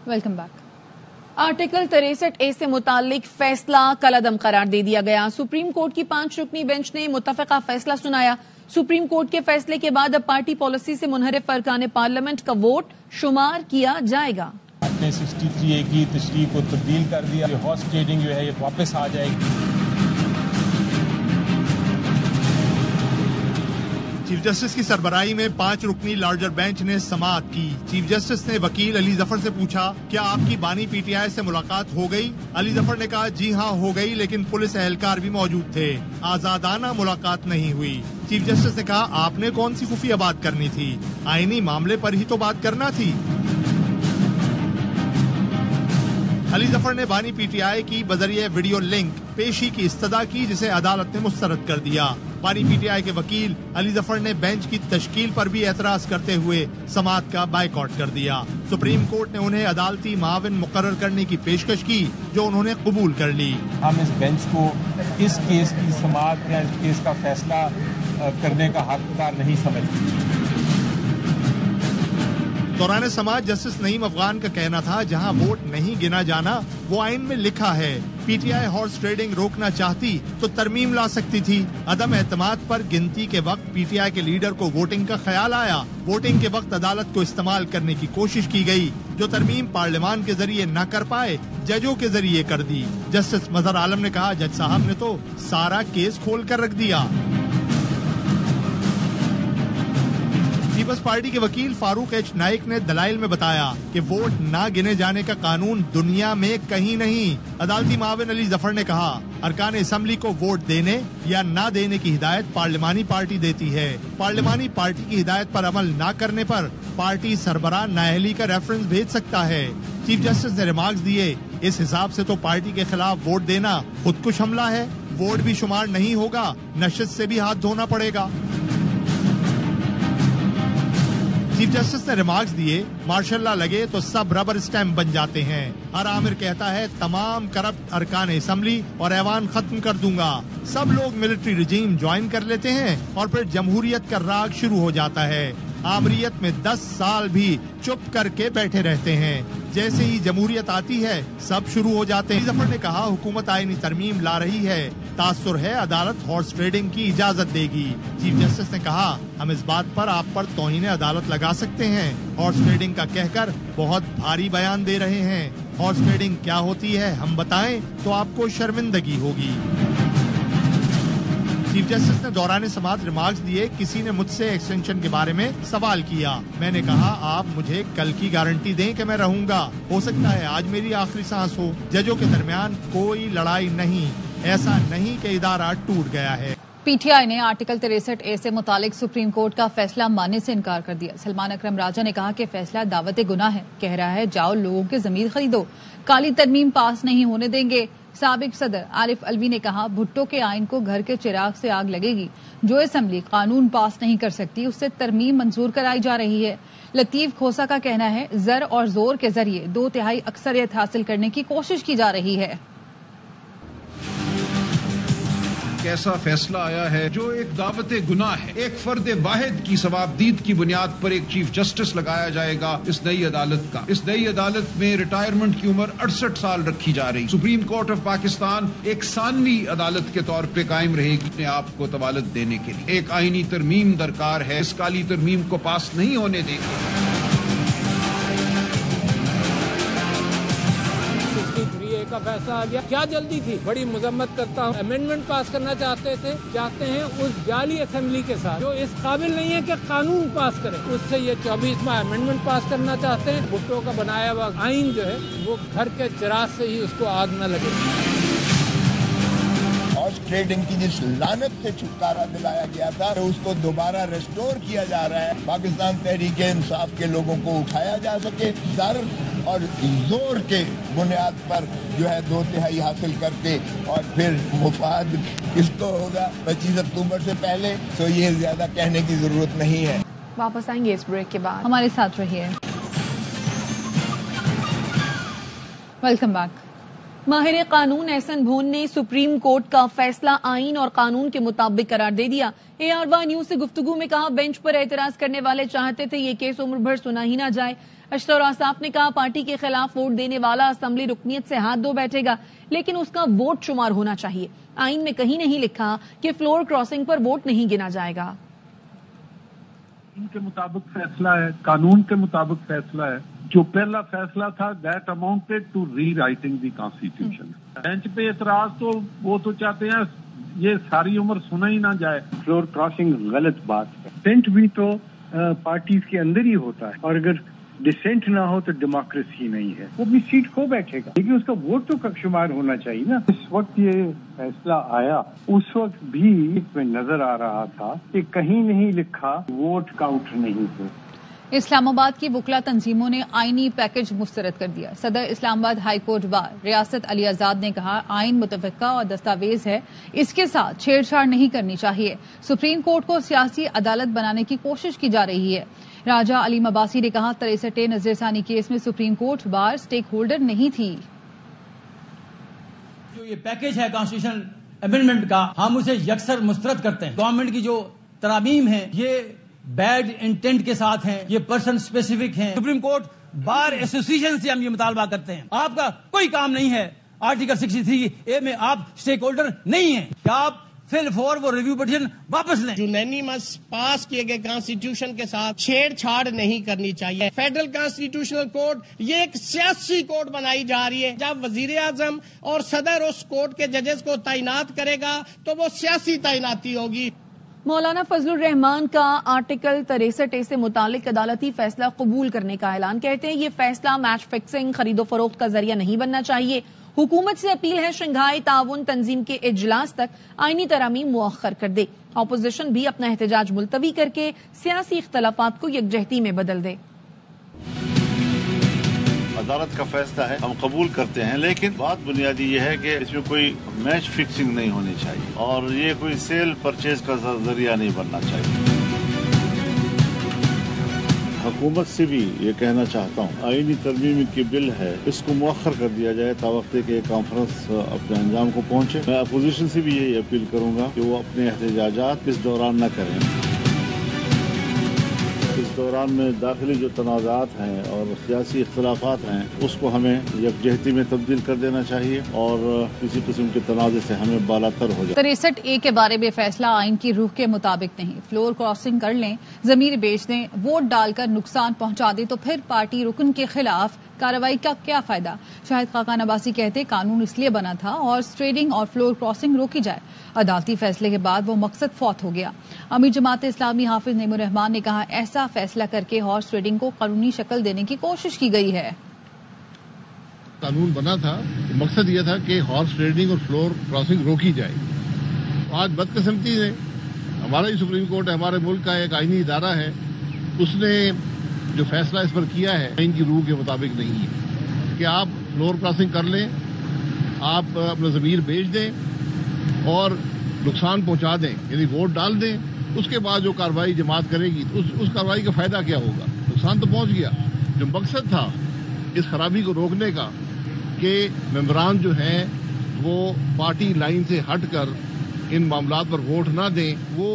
Welcome back. Article 63A से मुतालिक फैसला कलअदम करार दे दिया गया। सुप्रीम कोर्ट की 5 रुकनी बेंच ने मुत्तफ़िका फैसला सुनाया। सुप्रीम कोर्ट के फैसले के बाद अब पार्टी पॉलिसी से मुनहरिफ अरकान पार्लियामेंट का वोट शुमार किया जाएगा। 63A की तशरीह को तब्दील कर दिया। हॉर्स ट्रेडिंग जो है ये वापस आ जाएगी। चीफ जस्टिस की सरबराही में 5 रुकनी लार्जर बेंच ने समाअत की। चीफ जस्टिस ने वकील अली जफर से पूछा, क्या आपकी बानी पीटीआई से मुलाकात हो गई? अली जफर ने कहा, जी हाँ हो गई, लेकिन पुलिस एहलकार भी मौजूद थे, आजादाना मुलाकात नहीं हुई। चीफ जस्टिस ने कहा, आपने कौन सी खुफिया बात करनी थी? आईनी मामले पर ही तो बात करना थी। अली जफर ने बानी पीटीआई की बजरिए वीडियो लिंक पेशी की इस्तदा की, जिसे अदालत ने मुस्तरद कर दिया। बानी पीटीआई के वकील अली जफर ने बेंच की तश्कील पर भी एतराज करते हुए समाअत का बाइकआउट कर दिया। सुप्रीम कोर्ट ने उन्हें अदालती माविन मुकर्रर करने की पेशकश की, जो उन्होंने कबूल कर ली। हम इस बेंच को इस केस की समाअत या इस केस का फैसला करने का हकदार नहीं समझते। दौरान समाज जस्टिस नईम अफगान का कहना था, जहां वोट नहीं गिना जाना वो आइन में लिखा है। पीटीआई हॉर्स ट्रेडिंग रोकना चाहती तो तरमीम ला सकती थी। अदम एतमाद पर गिनती के वक्त पीटीआई के लीडर को वोटिंग का ख्याल आया। वोटिंग के वक्त अदालत को इस्तेमाल करने की कोशिश की गई, जो तरमीम पार्लियामान के जरिए न कर पाए, जजों के जरिए कर दी। जस्टिस मजहर आलम ने कहा, जज साहब ने तो सारा केस खोल कर रख दिया। पीपल्स पार्टी के वकील फारूक एच नाइक ने दलाइल में बताया कि वोट ना गिने जाने का कानून दुनिया में कहीं नहीं। अदालती माविन अली जफर ने कहा, अरकान असम्बली को वोट देने या ना देने की हिदायत पार्लिमानी पार्टी देती है। पार्लिमानी पार्टी की हिदायत पर अमल ना करने पर पार्टी सरबराह नाअहली का रेफरेंस भेज सकता है। चीफ जस्टिस ने रिमार्क्स दिए, इस हिसाब से तो पार्टी के खिलाफ वोट देना खुदकुश हमला है। वोट भी शुमार नहीं होगा, नशस्त से भी हाथ धोना पड़ेगा। चीफ जस्टिस ने रिमार्क्स दिए, मार्शल लॉ लगे तो सब रबर स्टैम्प बन जाते हैं। हर आमिर कहता है, तमाम करप्ट अरकान असम्बली और ऐवान खत्म कर दूंगा। सब लोग मिलिट्री रिजीम ज्वाइन कर लेते हैं और फिर जमहूरियत का राग शुरू हो जाता है। आमरीत में 10 साल भी चुप करके बैठे रहते हैं। जैसे ही जमहूरियत आती है सब शुरू हो जाते हैं। जफर ने कहा, हुकूमत आईनी तरमीम ला रही है, तासुर है अदालत हॉर्स ट्रेडिंग की इजाजत देगी। चीफ जस्टिस ने कहा, हम इस बात पर आप पर तौहीन अदालत लगा सकते हैं। हॉर्स ट्रेडिंग का कहकर बहुत भारी बयान दे रहे हैं। हॉर्स ट्रेडिंग क्या होती है हम बताएं तो आपको शर्मिंदगी होगी। चीफ जस्टिस ने दौरान समाअत रिमार्क्स दिए, किसी ने मुझसे एक्सटेंशन के बारे में सवाल किया। मैंने कहा, आप मुझे कल की गारंटी दें कि मैं रहूंगा। हो सकता है आज मेरी आखिरी सांस हो। जजों के दरमियान कोई लड़ाई नहीं, ऐसा नहीं कि इदारा टूट गया है। पीटीआई ने आर्टिकल 63A से मुतालिक सुप्रीम कोर्ट का फैसला मानने से इनकार कर दिया। सलमान अकरम राजा ने कहा कि फैसला दावत गुनाह है। कह रहा है, जाओ लोगों के जमीर खरीदो, काली तरमीम पास नहीं होने देंगे। साबिक सदर आरिफ अलवी ने कहा, भुट्टो के आइन को घर के चिराग से आग लगेगी। जो असेंबली कानून पास नहीं कर सकती उससे तरमीम मंजूर कराई जा रही है। लतीफ खोसा का कहना है, जर और जोर के जरिए 2/3 अक्सरियत हासिल करने की कोशिश की जा रही है। ऐसा फैसला आया है जो एक दावत गुनाह है। एक फर्द वाहिद की सवाबदीद की बुनियाद पर एक चीफ जस्टिस लगाया जाएगा इस नई अदालत का। इस नई अदालत में रिटायरमेंट की उम्र 68 साल रखी जा रही। सुप्रीम कोर्ट ऑफ पाकिस्तान एक सानवी अदालत के तौर पे कायम रहेगी अपने आप को तवालत देने के लिए। एक आईनी तरमीम दरकार है, इस काली तरमीम को पास नहीं होने देंगे। का फैसला आ गया, क्या जल्दी थी? बड़ी मजम्मत करता हूँ। अमेंडमेंट पास करना चाहते हैं उस जाली असेंबली के साथ जो इस काबिल नहीं है कि कानून पास करे, उससे ये 24वां अमेंडमेंट पास करना चाहते हैं। भुट्टो का बनाया हुआ आइन जो है वो घर के चिराग से ही उसको आग न लगे। हॉर्स ट्रेडिंग की जिस लानत से छुटकारा दिलाया गया था तो उसको दोबारा रेस्टोर किया जा रहा है। पाकिस्तान तहरीक इंसाफ के लोगों को उठाया जा सके, दर और जोर के बुनियाद पर जो है 2/3 हासिल करके और फिर मुफाद किसको होगा 25 अक्टूबर से पहले, तो ये ज्यादा कहने की जरूरत नहीं है। वापस आएंगे इस ब्रेक के बाद, हमारे साथ रहिए। Welcome back. ماہر قانون احسن بھون نے سپریم کورٹ کا فیصلہ آئین اور قانون کے مطابق قرار دے دیا۔ AR1 نیوز سے گفتگو میں کہا بینچ پر اعتراض کرنے والے چاہتے تھے یہ کیس عمر بھر سنا ہی نہ جائے۔ اشتر آصاف نے کہا پارٹی کے خلاف ووٹ دینے والا اسمبلی رکنیت سے ہاتھ دھو بیٹھے گا، لیکن اس کا ووٹ شمار ہونا چاہیے۔ آئین میں کہیں نہیں لکھا کہ فلور کراسنگ پر ووٹ نہیں گنا جائے گا۔ ان کے مطابق فیصلہ ہے، قانون کے مطابق فیصلہ ہے۔ جو پہلا فیصلہ تھا that amounted to rewriting the constitution. Bench پہ اعتراض تو وہ تو چاہتے ہیں یہ ساری عمر سنا ہی نہ جائے۔ فلور کراسنگ غلط بات ہے، ڈسینٹ بھی تو پارٹیز کے اندر ہی ہوتا ہے، اور اگر ڈسینٹ نہ ہو تو ڈیموکریسی نہیں ہے۔ وہ اپنی سیٹ کھو بیٹھے گا، لیکن اس کا ووٹ تو شمار ہونا چاہیے نا۔ اس وقت یہ فیصلہ آیا، اس وقت بھی میں نظر آ رہا تھا کہ کہیں نہیں لکھا ووٹ کاؤنٹ نہیں ہو۔ اسلام آباد کی وکلا تنظیموں نے آئینی پیکج مسترد کر دیا۔ صدر اسلام آباد ہائی کورٹ بار ریاست علی آزاد نے کہا آئین متفقہ اور دستاویز ہے، اس کے ساتھ چھیڑ چھاڑ نہیں کرنی چاہیے۔ سپریم کورٹ کو سیاسی عدالت بنانے کی کوشش کی جا رہی ہے۔ راجہ علیم عباسی نے کہا 63 نظر ثانی کیس میں سپریم کورٹ بار سٹیک ہولڈر نہیں تھی۔ جو یہ پیکج ہے کانسٹیٹیوشن امینڈمنٹ کا، ہم اسے یکسر مسترد کرتے ہیں۔ گورنمنٹ کی جو ترامیم ہے یہ بیڈ انٹینٹ کے ساتھ ہیں، یہ پرسن اسپیسیفک ہیں۔ سپریم کورٹ بار ایسوسیشن سے ہم یہ مطالبہ کرتے ہیں، آپ کا کوئی کام نہیں ہے آرٹیکل 63A میں آپ اسٹیک ہولڈر نہیں ہیں، کیا آپ فل فور وہ ریویو پٹیشن واپس لیں۔ یونینیمس پاس کیے گئے کانسٹیٹیوشن کے ساتھ چھیڑ چھاڑ نہیں کرنی چاہیے۔ فیڈرل کانسٹیٹیوشنل کورٹ یہ ایک سیاسی کورٹ بنائی جا رہی ہے۔ جب وزیر اعظم اور صدر اس کورٹ کے ججز کو تعینات کرے گا تو وہ سیاسی تعیناتی ہوگی۔ مولانا فضل الرحمان کا آرٹیکل 63A سے متعلق عدالتی فیصلہ قبول کرنے کا اعلان، کہتے ہیں یہ فیصلہ میچ فکسنگ خرید و فروخت کا ذریعہ نہیں بننا چاہیے۔ حکومت سے اپیل ہے شنگھائی تعاون تنظیم کے اجلاس تک آئینی ترامیم مؤخر کر دے۔ اپوزیشن بھی اپنا احتجاج ملتوی کر کے سیاسی اختلافات کو یکجہتی میں بدل دے۔ عدالت کا فیصلہ ہے، ہم قبول کرتے ہیں، لیکن بات بنیادی یہ ہے کہ اس میں کوئی میچ فکسنگ نہیں ہونی چاہیے اور یہ کوئی سیل پرچیز کا ذریعہ نہیں بننا چاہیے۔ حکومت سے بھی یہ کہنا چاہتا ہوں آئینی ترمیم کی بل ہے، اس کو مؤخر کر دیا جائے تا وقت کہ کانفرنس اپنے انجام کو پہنچے۔ میں اپوزیشن سے بھی یہی اپیل کروں گا کہ وہ اپنے احتجاجات اس دوران نہ کریں۔ اس دوران میں داخلی جو تنازعات ہیں اور سیاسی اختلافات ہیں اس کو ہمیں یکجہتی میں تبدیل کر دینا چاہیے اور کسی قسم کے تنازع سے ہمیں بالاتر ہو جائے۔ 63A کے بارے میں فیصلہ آئین کی روح کے مطابق نہیں، فلور کراسنگ کر لیں، زمین بیچ دیں، ووٹ ڈال کر نقصان پہنچا دیں تو پھر پارٹی رکن کے خلاف کارروائی کا کیا فائدہ؟ شاہد خاقان عباسی کہتے قانون اس لیے بنا تھا ہارس ٹریڈنگ اور فلور کراسنگ روکی جائے، عدالتی فیصلے کے بعد وہ مقصد فوت ہو گیا۔ امیر جماعت اسلامی حافظ نعیم الرحمان نے کہا ایسا فیصلہ کر کے ہارس ٹریڈنگ کو قانونی شکل دینے کی کوشش کی گئی ہے۔ قانون بنا تھا، مقصد یہ تھا کہ ہارس ٹریڈنگ اور فلور کراسنگ روکی جائے۔ آج بدقسمتی سے ہمارا ہی سپریم کورٹ ہے، ہمارے ملک کا ایک آئینی ادارہ ہے، اس نے جو فیصلہ اس پر کیا ہے آئین کی روح کے مطابق نہیں ہے کہ آپ فلور کراسنگ کر لیں، آپ اپنا ضمیر بیچ دیں اور نقصان پہنچا دیں، یعنی ووٹ ڈال دیں، اس کے بعد جو کارروائی جماعت کرے گی اس کارروائی کا فائدہ کیا ہوگا؟ نقصان تو پہنچ گیا۔ جو مقصد تھا اس خرابی کو روکنے کا کہ ممبران جو ہیں وہ پارٹی لائن سے ہٹ کر ان معاملات پر ووٹ نہ دیں، وہ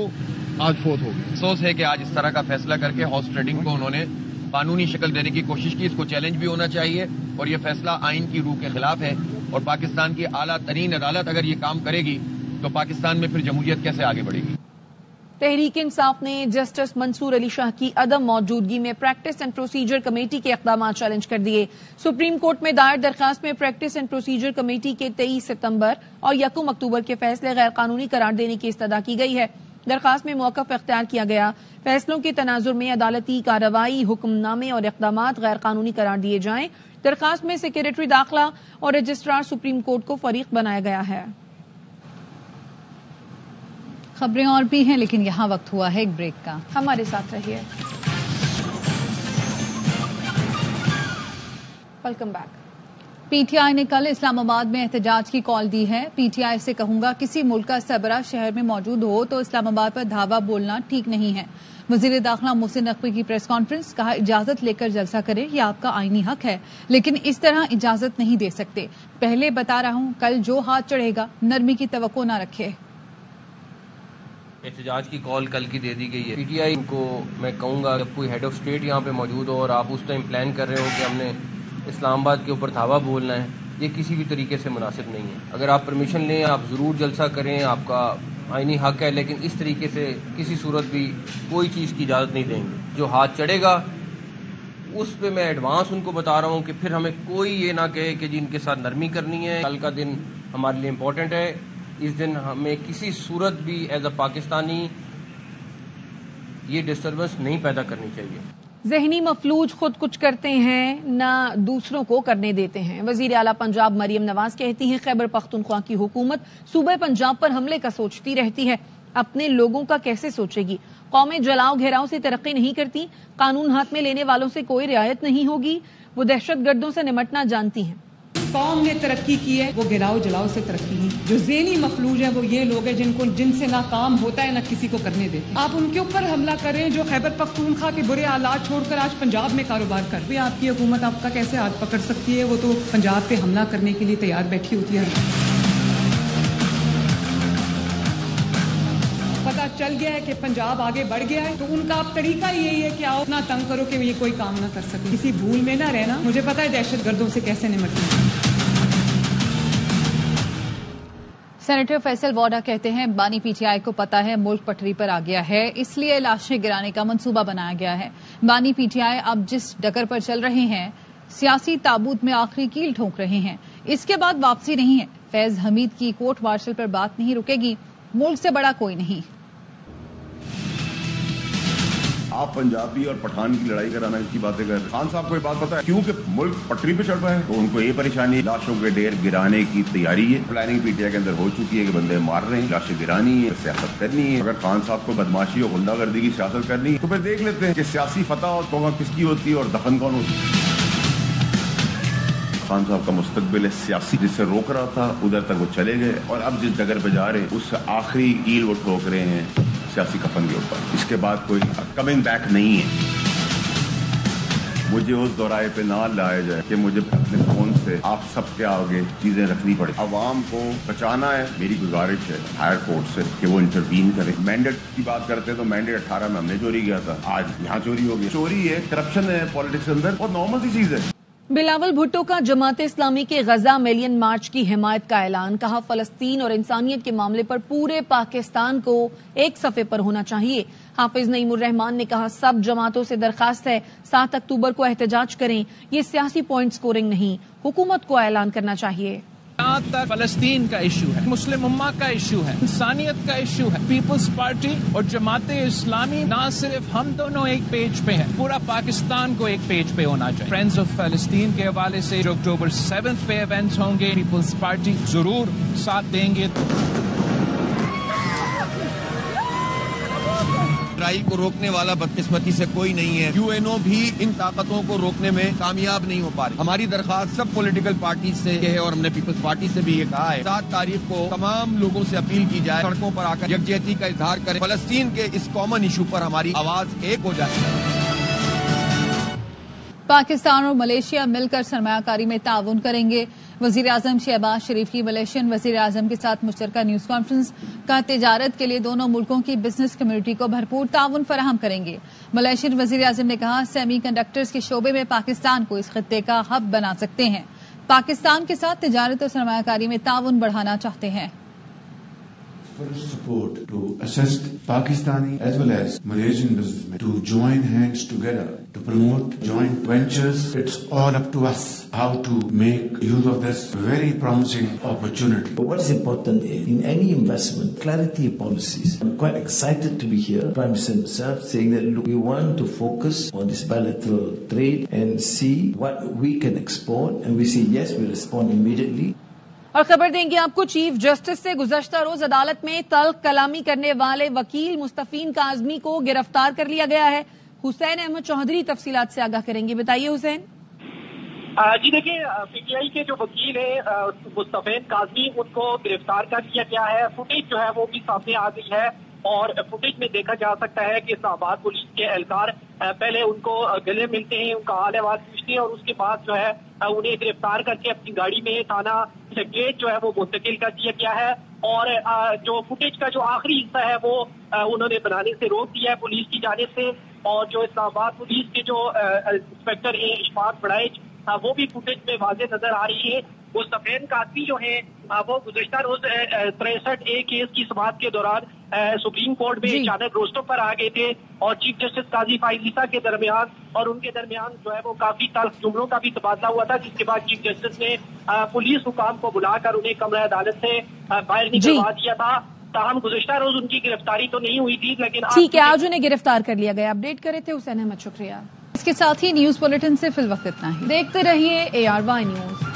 آج فوت ہو گئے۔ افسوس ہے کہ آج اس طرح کا فیصلہ کر کے ہارس ٹریڈنگ کو انہوں نے قانونی شکل دینے کی کوشش کی، اس کو چیلنج بھی ہونا چاہیے اور یہ فیصلہ آئین کی روح کے خلاف ہے اور پاکستان کی اعلیٰ ترین عدالت اگر یہ کام کرے گی تو پاکستان میں پھر جمہوریت کیسے آگے بڑھے گی؟ تحریک انصاف نے جسٹس منصور علی شاہ کی عدم موجودگی میں پریکٹس اینڈ پروسیجر کمیٹی کے اقدامات چیلنج کر دیے۔ سپریم کورٹ میں دائر درخواست میں پریکٹس اینڈ پروسیجر کمیٹی کے 23 ستمبر اور 1 اکتوبر کے فیصلے غیر قانونی قرار دینے کی استدعا کی گئی ہے۔ درخواست میں موقف اختیار کیا گیا، فیصلوں کے تناظر میں عدالتی کارروائی، حکم نامے اور اقدامات غیر قانونی قرار دیے جائیں۔ درخواست میں سیکریٹری داخلہ اور رجسٹرار سپریم کورٹ کو فریق بنایا گیا ہے۔ خبریں اور بھی ہیں لیکن یہاں وقت ہوا ہے ایک بریک کا، ہمارے ساتھ رہیے۔ Welcome back. P T I نے کل اسلام آباد میں احتجاج کی کال دی ہے۔ پی ٹی آئی سے کہوں گا کسی ملک کا سربراہ شہر میں موجود ہو تو اسلام آباد پر دھاوا بولنا ٹھیک نہیں ہے۔ वजीर दाखिला मोहसिन नकवी की प्रेस कॉन्फ्रेंस, कहा इजाजत लेकर जलसा करें, यह आपका आईनी हक है, लेकिन इस तरह इजाजत नहीं दे सकते। पहले बता रहा हूं, कल जो हाथ चढ़ेगा नरमी की तवक्को न रखे। एहतजाज की कॉल कल की दे दी गई है। पीटीआई को मैं कहूँगा जब कोई हेड ऑफ स्टेट यहाँ पे मौजूद हो और आप उस टाइम प्लान कर रहे हो कि हमने इस्लामाबाद के ऊपर धावा बोलना है, ये किसी भी तरीके से मुनासिब नहीं है। अगर आप परमिशन लें, आप ज़रूर जलसा करें, आपका आईनी हक है, लेकिन इस तरीके से किसी सूरत भी कोई चीज़ की इजाज़त नहीं देंगे। जो हाथ चढ़ेगा उस पे मैं एडवांस उनको बता रहा हूँ कि फिर हमें कोई ये ना कहे कि जी इनके साथ नरमी करनी है। कल का दिन हमारे लिए इम्पोर्टेंट है। इस दिन हमें किसी सूरत भी एज अ पाकिस्तानी ये डिस्टर्बेंस नहीं पैदा करनी चाहिए। ज़हनी मफलूज खुद कुछ करते हैं ना दूसरों को करने देते हैं। वजीर आला पंजाब मरियम नवाज कहती हैं खैबर पख्तूनख्वा की हुकूमत सूबे पंजाब पर हमले का सोचती रहती है, अपने लोगों का कैसे सोचेगी। कौमें जलाओ घेराव से तरक्की नहीं करती, कानून हाथ में लेने वालों से कोई रियायत नहीं होगी, वो दहशत गर्दों से निमटना जानती हैं। कौम ने तरक्की की है, वो गिराओ जलाओ से तरक्की नहीं। जो ज़हनी मफलूज है वो ये लोग हैं जिनसे ना काम होता है ना किसी को करने देते। आप उनके ऊपर हमला कर रहे हैं जो खैबर पख्तूनख्वा के बुरे हालात छोड़कर आज पंजाब में कारोबार कर रहे हैं। आपकी हुकूमत आपका कैसे हाथ पकड़ सकती है? वो तो पंजाब पे हमला करने के लिए तैयार बैठी होती है। पता चल गया है कि पंजाब आगे बढ़ गया है, तो उनका अब तरीका यही है कि आओ ना तंग करो कि ये कोई काम ना कर सके। किसी भूल में ना रहना। मुझे पता है दहशत गर्दों से कैसे निपटना है। सेनेटर फैसल वाडा कहते हैं बानी पीटीआई को पता है मुल्क पटरी पर आ गया है, इसलिए लाशें गिराने का मंसूबा बनाया गया है। बानी पीटीआई अब जिस डगर पर चल रहे हैं, सियासी ताबूत में आखिरी कील ठोक रहे हैं, इसके बाद वापसी नहीं है। फैज हमीद की कोर्ट मार्शल पर बात नहीं रुकेगी, मुल्क से बड़ा कोई नहीं। आप पंजाबी और पठान की लड़ाई कराना इसकी बातें कर। खान साहब को ये बात पता है क्योंकि मुल्क पटरी पे चढ़ रहा है, तो उनको ये परेशानी लाशों के ढेर गिराने की तैयारी है। प्लानिंग पीटीआई के अंदर हो चुकी है कि बंदे मार रहे हैं, लाशें गिरानी है, सियासत करनी है। अगर खान साहब को बदमाशी और गुंडागर्दी की सियासत करनी है तो फिर देख लेते हैं कि सियासी फतह और तोगा किसकी होती है और दफन कौन होती है। खान साहब का मुस्तकबिल सियासी जिससे रोक रहा था उधर तक वो चले गए, और अब जिस डगर पे जा रहे हैं उससे आखिरी कील वो ठोक रहे हैं सियासी कफन के ऊपर। इसके बाद कोई कमिंग बैक नहीं है। मुझे उस दौराए पे ना लाया जाए कि मुझे अपने फोन से आप सबके आगे चीजें रखनी पड़े। अवाम को बचाना है। मेरी गुजारिश है हायर कोर्ट से कि वो इंटरवीन करे। मैंडेट की बात करते हैं तो मैंडेट 18 में हमने चोरी किया था, आज यहाँ चोरी हो गई। चोरी है, करप्शन है पॉलिटिक्स के अंदर, बहुत नॉर्मल सी चीज है। बिलावल भुट्टो का जमात इस्लामी के गजा मिलियन मार्च की हिमायत का ऐलान। कहा फलस्तीन और इंसानियत के मामले पर पूरे पाकिस्तान को एक सफ़े पर होना चाहिए। हाफिज नईमुर रहमान ने कहा सब जमातों से दरखास्त है 7 अक्टूबर को एहतजाज करें, ये सियासी पॉइंट स्कोरिंग नहीं, हुकूमत को ऐलान करना चाहिए। यहाँ तक फलस्तीन का इशू है, मुस्लिम उम्मा का इशू है, इंसानियत का इशू है। पीपल्स पार्टी और जमाते इस्लामी ना सिर्फ हम दोनों एक पेज पे हैं, पूरा पाकिस्तान को एक पेज पे होना चाहिए। फ्रेंड्स ऑफ फलस्तीन के हवाले से जो अक्टूबर 7 पे इवेंट्स होंगे, पीपल्स पार्टी जरूर साथ देंगे। इसराइल को रोकने वाला बदकिस्मती से कोई नहीं है। यूएनओ भी इन ताकतों को रोकने में कामयाब नहीं हो पा रही। हमारी दरखास्त सब पॉलिटिकल पार्टी से है और हमने पीपल्स पार्टी से भी ये कहा है 7 तारीख को तमाम लोगों से अपील की जाए, सड़कों पर आकर यकजहती का इजहार करें, फलस्तीन के इस कॉमन इशू पर हमारी आवाज एक हो जाए। पाकिस्तान और मलेशिया मिलकर सरमायाकारी में ताउन करेंगे। वजीर आजम शहबाज शरीफ की मलेशियन वजीर आजम के साथ मुश्तरका न्यूज कॉन्फ्रेंस का तिजारत के लिए दोनों मुल्कों की बिजनेस कम्युनिटी को भरपूर ताउन फराहम करेंगे। मलेशियन वजीर आजम ने कहा सेमी कंडक्टर्स के शोबे में पाकिस्तान को इस खत्ते का हब बना सकते हैं। पाकिस्तान के साथ तिजारत और सरमायाकारी में ताउन बढ़ाना चाहते हैं। Full support to assist Pakistani as well as Malaysian businessmen to join hands together to promote joint ventures. It's all up to us how to make use of this very promising opportunity. But what is important is in any investment, clarity of policies. I'm quite excited to be here. Prime Minister himself saying that look, we want to focus on this bilateral trade and see what we can export, and we say yes, we respond immediately. और खबर देंगे आपको chief justice से गुज़श्ता रोज अदालत में तल्ख कलामी करने वाले वकील मुस्तफीन काज़मी को गिरफ्तार कर लिया गया है। हुसैन अहमद चौधरी तफसीलात से आगाह करेंगे, बताइए हुसैन। जी देखिए, पीटीआई के जो वकील हैं मुस्तफीन काज़मी, उनको गिरफ्तार कर लिया गया है। फुटेज जो है वो भी सामने आ गई है اور فوٹیج میں دیکھا جا سکتا ہے کہ اسلام آباد پولیس کے اہلکار پہلے ان کو گلے ملتے ہیں، ان کا حال احوال پوچھتے ہیں اور اس کے بعد جو ہے انہیں گرفتار کر کے اپنی گاڑی میں تھانہ سیکریٹریٹ جو ہے وہ منتقل کر دیا گیا ہے، اور جو فوٹیج کا جو آخری حصہ ہے وہ انہوں نے بنانے سے روک دیا ہے پولیس کی جانب سے، اور جو اسلام آباد پولیس کے جو انسپیکٹر اشفاق بڑائچ وہ بھی فوٹیج میں واضح نظر آ رہی ہے۔ وہ سفید کاتی جو ہیں وہ گزشتہ روز 63A کیس کی سماعت کے دوران سپریم کورٹ میں اچانک روسٹوں پر آ گئے تھے، اور چیف جسٹس قاضی فائز عیسیٰ کے درمیان اور ان کے درمیان جو ہے وہ کافی تلخ جملوں کا بھی تبادلہ ہوا تھا، جس کے بعد چیف جسٹس نے پولیس حکام کو بلا کر انہیں کمرہ عدالت سے باہر نکلوا دیا تھا۔ تاہم گزشتہ روز ان کی گرفتاری تو نہیں ہوئی تھی، لیکن ٹھیک ہے، آج انہیں گرفتار کر لیا گیا۔ اپڈیٹ کرے تھے حسین احمد، شکریہ۔ اس کے ساتھ ہی نیوز بلیٹن سے فی الوقت اتنا ہی۔ دیکھتے رہیے ARY نیوز۔